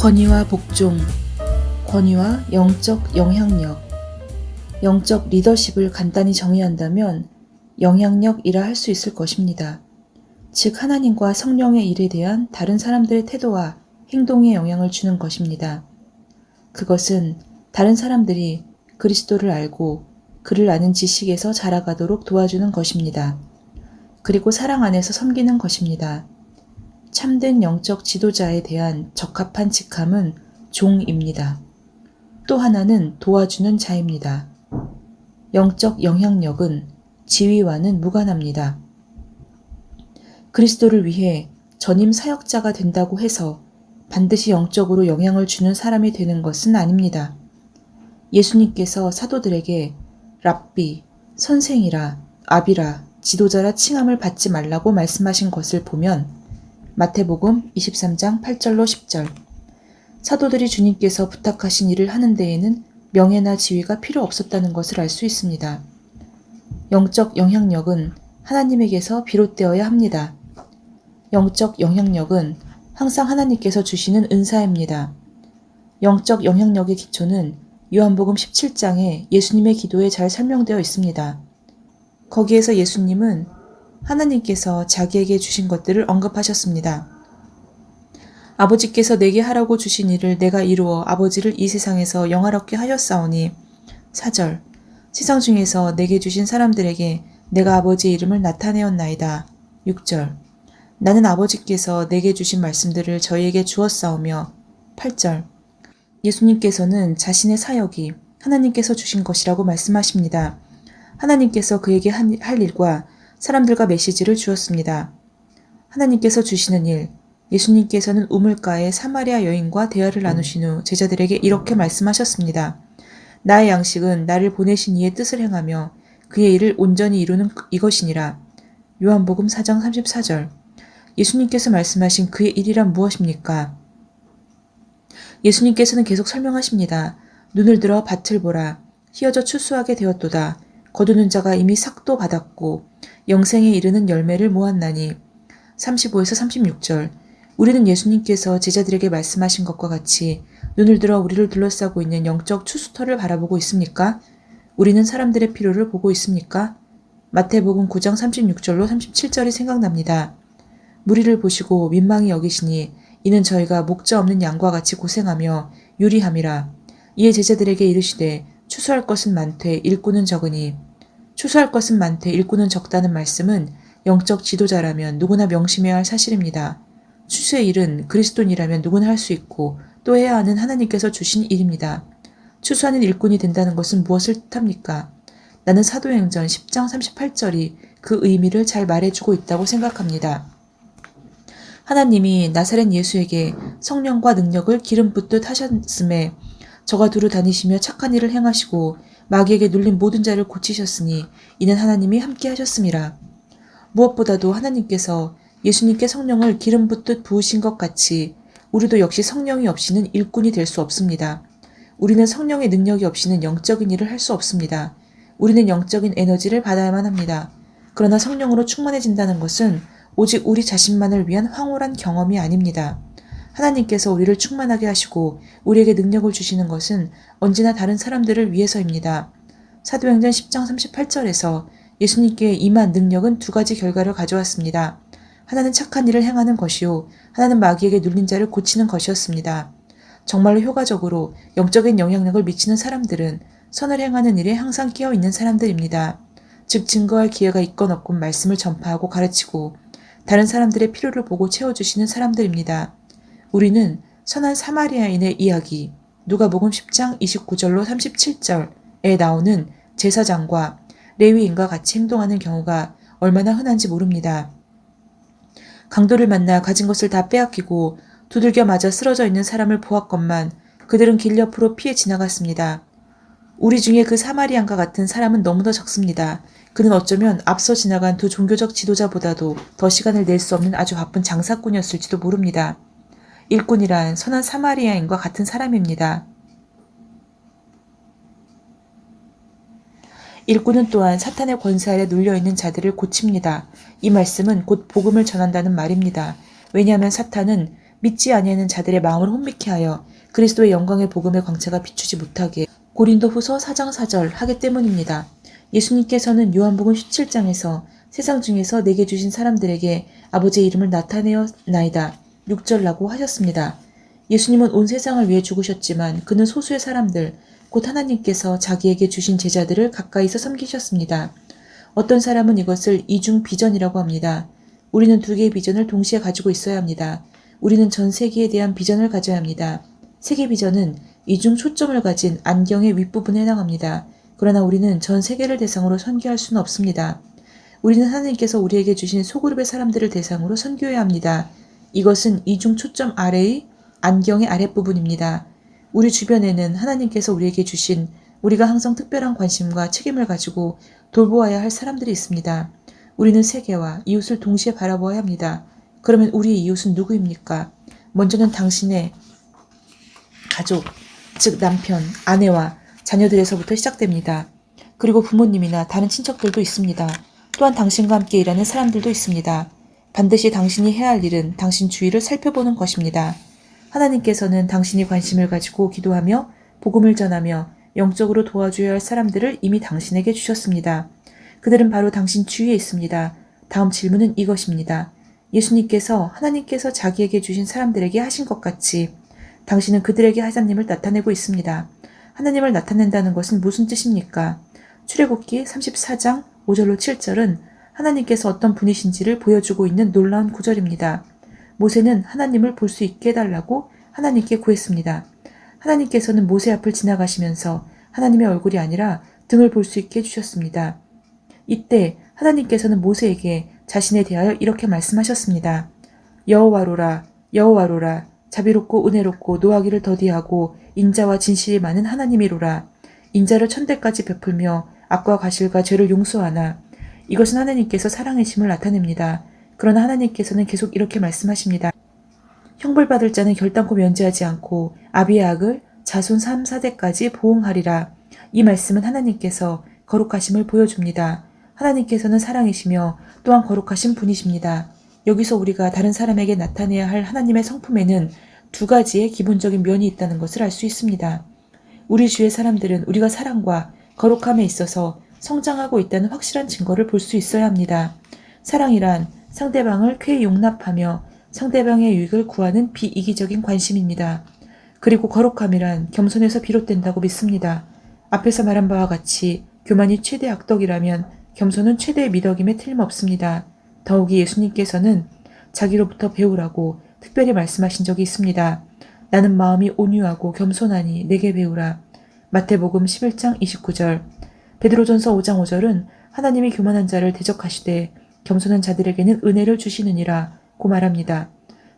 권위와 복종, 권위와 영적 영향력. 영적 리더십을 간단히 정의한다면 영향력이라 할 수 있을 것입니다. 즉 하나님과 성령의 일에 대한 다른 사람들의 태도와 행동에 영향을 주는 것입니다. 그것은 다른 사람들이 그리스도를 알고 그를 아는 지식에서 자라가도록 도와주는 것입니다. 그리고 사랑 안에서 섬기는 것입니다. 참된 영적 지도자에 대한 적합한 직함은 종입니다. 또 하나는 도와주는 자입니다. 영적 영향력은 지위와는 무관합니다. 그리스도를 위해 전임 사역자가 된다고 해서 반드시 영적으로 영향을 주는 사람이 되는 것은 아닙니다. 예수님께서 사도들에게 랍비, 선생이라, 아비라, 지도자라 칭함을 받지 말라고 말씀하신 것을 보면 마태복음 23장 8절로 10절. 사도들이 주님께서 부탁하신 일을 하는 데에는 명예나 지위가 필요 없었다는 것을 알 수 있습니다. 영적 영향력은 하나님에게서 비롯되어야 합니다. 영적 영향력은 항상 하나님께서 주시는 은사입니다. 영적 영향력의 기초는 요한복음 17장에 예수님의 기도에 잘 설명되어 있습니다. 거기에서 예수님은 하나님께서 자기에게 주신 것들을 언급하셨습니다. 아버지께서 내게 하라고 주신 일을 내가 이루어 아버지를 이 세상에서 영화롭게 하였사오니 4절. 세상 중에서 내게 주신 사람들에게 내가 아버지의 이름을 나타내었나이다. 6절. 나는 아버지께서 내게 주신 말씀들을 저희에게 주었사오며 8절. 예수님께서는 자신의 사역이 하나님께서 주신 것이라고 말씀하십니다. 하나님께서 그에게 할 일과 사람들과 메시지를 주었습니다. 하나님께서 주시는 일, 예수님께서는 우물가에 사마리아 여인과 대화를 나누신 후 제자들에게 이렇게 말씀하셨습니다. 나의 양식은 나를 보내신 이의 뜻을 행하며 그의 일을 온전히 이루는 이것이니라. 요한복음 4장 34절. 예수님께서 말씀하신 그의 일이란 무엇입니까? 예수님께서는 계속 설명하십니다. 눈을 들어 밭을 보라. 휘어져 추수하게 되었도다. 거두는 자가 이미 삭도 받았고 영생에 이르는 열매를 모았나니. 35에서 36절. 우리는 예수님께서 제자들에게 말씀하신 것과 같이 눈을 들어 우리를 둘러싸고 있는 영적 추수터를 바라보고 있습니까? 우리는 사람들의 필요를 보고 있습니까? 마태복음 9장 36절로 37절이 생각납니다. 무리를 보시고 민망히 여기시니 이는 저희가 목자 없는 양과 같이 고생하며 유리함이라. 이에 제자들에게 이르시되 추수할 것은 많되 일꾼은 적으니. 추수할 것은 많되 일꾼은 적다는 말씀은 영적 지도자라면 누구나 명심해야 할 사실입니다. 추수의 일은 그리스도인이라면 누구나 할 수 있고 또 해야 하는 하나님께서 주신 일입니다. 추수하는 일꾼이 된다는 것은 무엇을 뜻합니까? 나는 사도행전 10장 38절이 그 의미를 잘 말해주고 있다고 생각합니다. 하나님이 나사렛 예수에게 성령과 능력을 기름 붓듯 하셨음에 저가 두루 다니시며 착한 일을 행하시고 마귀에게 눌린 모든 자를 고치셨으니 이는 하나님이 함께 하셨음이라. 무엇보다도 하나님께서 예수님께 성령을 기름 붓듯 부으신 것 같이 우리도 역시 성령이 없이는 일꾼이 될 수 없습니다. 우리는 성령의 능력이 없이는 영적인 일을 할 수 없습니다. 우리는 영적인 에너지를 받아야만 합니다. 그러나 성령으로 충만해진다는 것은 오직 우리 자신만을 위한 황홀한 경험이 아닙니다. 하나님께서 우리를 충만하게 하시고 우리에게 능력을 주시는 것은 언제나 다른 사람들을 위해서입니다. 사도행전 10장 38절에서 예수님께 임한 능력은 두 가지 결과를 가져왔습니다. 하나는 착한 일을 행하는 것이요, 하나는 마귀에게 눌린 자를 고치는 것이었습니다. 정말로 효과적으로 영적인 영향력을 미치는 사람들은 선을 행하는 일에 항상 끼어 있는 사람들입니다. 즉 증거할 기회가 있건 없건 말씀을 전파하고 가르치고 다른 사람들의 필요를 보고 채워주시는 사람들입니다. 우리는 선한 사마리아인의 이야기, 누가복음 10장 29절로 37절에 나오는 제사장과 레위인과 같이 행동하는 경우가 얼마나 흔한지 모릅니다. 강도를 만나 가진 것을 다 빼앗기고 두들겨 맞아 쓰러져 있는 사람을 보았건만 그들은 길 옆으로 피해 지나갔습니다. 우리 중에 그 사마리안과 같은 사람은 너무나 적습니다. 그는 어쩌면 앞서 지나간 두 종교적 지도자보다도 더 시간을 낼 수 없는 아주 바쁜 장사꾼이었을지도 모릅니다. 일꾼이란 선한 사마리아인과 같은 사람입니다. 일꾼은 또한 사탄의 권세 아래 눌려있는 자들을 고칩니다. 이 말씀은 곧 복음을 전한다는 말입니다. 왜냐하면 사탄은 믿지 아니하는 자들의 마음을 혼미케 하여 그리스도의 영광의 복음의 광채가 비추지 못하게 고린도후서 4장 4절 하기 때문입니다. 예수님께서는 요한복음 17장에서 세상 중에서 내게 주신 사람들에게 아버지의 이름을 나타내었나이다 6절라고 하셨습니다. 예수님은 온 세상을 위해 죽으셨지만 그는 소수의 사람들, 곧 하나님께서 자기에게 주신 제자들을 가까이서 섬기셨습니다. 어떤 사람은 이것을 이중 비전이라고 합니다. 우리는 두 개의 비전을 동시에 가지고 있어야 합니다. 우리는 전 세계에 대한 비전을 가져야 합니다. 세계 비전은 이중 초점을 가진 안경의 윗부분에 해당합니다. 그러나 우리는 전 세계를 대상으로 선교할 수는 없습니다. 우리는 하나님께서 우리에게 주신 소그룹의 사람들을 대상으로 선교해야 합니다. 이것은 이중 초점 아래의 안경의 아랫부분입니다. 우리 주변에는 하나님께서 우리에게 주신 우리가 항상 특별한 관심과 책임을 가지고 돌보아야 할 사람들이 있습니다. 우리는 세계와 이웃을 동시에 바라보아야 합니다. 그러면 우리의 이웃은 누구입니까? 먼저는 당신의 가족, 즉 남편, 아내와 자녀들에서부터 시작됩니다. 그리고 부모님이나 다른 친척들도 있습니다. 또한 당신과 함께 일하는 사람들도 있습니다. 반드시 당신이 해야 할 일은 당신 주위를 살펴보는 것입니다. 하나님께서는 당신이 관심을 가지고 기도하며 복음을 전하며 영적으로 도와줘야 할 사람들을 이미 당신에게 주셨습니다. 그들은 바로 당신 주위에 있습니다. 다음 질문은 이것입니다. 예수님께서 하나님께서 자기에게 주신 사람들에게 하신 것 같이 당신은 그들에게 하나님을 나타내고 있습니다. 하나님을 나타낸다는 것은 무슨 뜻입니까? 출애굽기 34장 5절로 7절은 하나님께서 어떤 분이신지를 보여주고 있는 놀라운 구절입니다. 모세는 하나님을 볼 수 있게 해달라고 하나님께 구했습니다. 하나님께서는 모세 앞을 지나가시면서 하나님의 얼굴이 아니라 등을 볼 수 있게 해주셨습니다. 이때 하나님께서는 모세에게 자신에 대하여 이렇게 말씀하셨습니다. 여호와로라, 여호와로라, 자비롭고 은혜롭고 노하기를 더디하고 인자와 진실이 많은 하나님이로라. 인자를 천대까지 베풀며 악과 과실과 죄를 용서하나. 이것은 하나님께서 사랑의심을 나타냅니다. 그러나 하나님께서는 계속 이렇게 말씀하십니다. 형벌받을 자는 결단코 면제하지 않고 아비의 악을 자손 3, 4대까지 보응하리라. 이 말씀은 하나님께서 거룩하심을 보여줍니다. 하나님께서는 사랑이시며 또한 거룩하신 분이십니다. 여기서 우리가 다른 사람에게 나타내야 할 하나님의 성품에는 두 가지의 기본적인 면이 있다는 것을 알 수 있습니다. 우리 주위의 사람들은 우리가 사랑과 거룩함에 있어서 성장하고 있다는 확실한 증거를 볼 수 있어야 합니다. 사랑이란 상대방을 쾌히 용납하며 상대방의 유익을 구하는 비이기적인 관심입니다. 그리고 거룩함이란 겸손에서 비롯된다고 믿습니다. 앞에서 말한 바와 같이 교만이 최대 악덕이라면 겸손은 최대의 미덕임에 틀림없습니다. 더욱이 예수님께서는 자기로부터 배우라고 특별히 말씀하신 적이 있습니다. 나는 마음이 온유하고 겸손하니 내게 배우라. 마태복음 11장 29절. 베드로전서 5장 5절은 하나님이 교만한 자를 대적하시되 겸손한 자들에게는 은혜를 주시느니라 고 말합니다.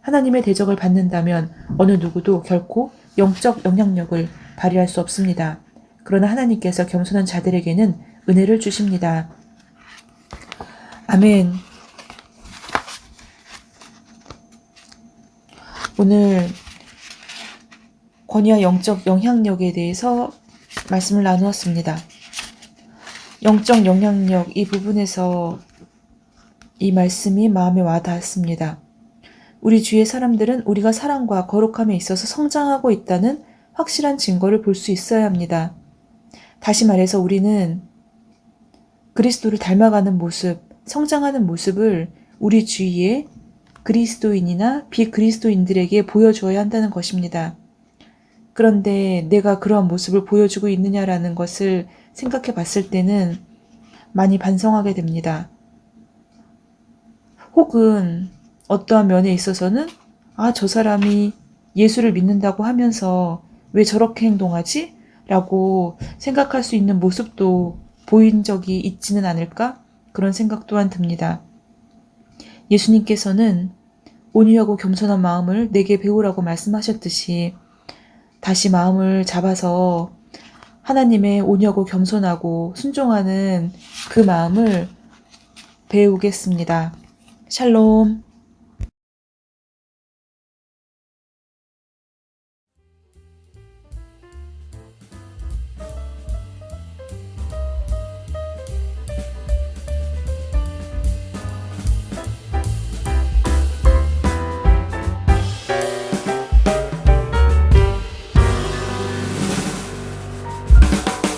하나님의 대적을 받는다면 어느 누구도 결코 영적 영향력을 발휘할 수 없습니다. 그러나 하나님께서 겸손한 자들에게는 은혜를 주십니다. 아멘. 오늘 권위와 영적 영향력에 대해서 말씀을 나누었습니다. 영적 영향력 이 부분에서 이 말씀이 마음에 와 닿았습니다. 우리 주위의 사람들은 우리가 사랑과 거룩함에 있어서 성장하고 있다는 확실한 증거를 볼 수 있어야 합니다. 다시 말해서 우리는 그리스도를 닮아가는 모습, 성장하는 모습을 우리 주위에 그리스도인이나 비그리스도인들에게 보여주어야 한다는 것입니다. 그런데 내가 그러한 모습을 보여주고 있느냐라는 것을 생각해 봤을 때는 많이 반성하게 됩니다. 혹은 어떠한 면에 있어서는 저 사람이 예수를 믿는다고 하면서 왜 저렇게 행동하지? 라고 생각할 수 있는 모습도 보인 적이 있지는 않을까? 그런 생각 또한 듭니다. 예수님께서는 온유하고 겸손한 마음을 내게 배우라고 말씀하셨듯이 다시 마음을 잡아서 하나님의 온유하고 겸손하고 순종하는 그 마음을 배우겠습니다. 샬롬.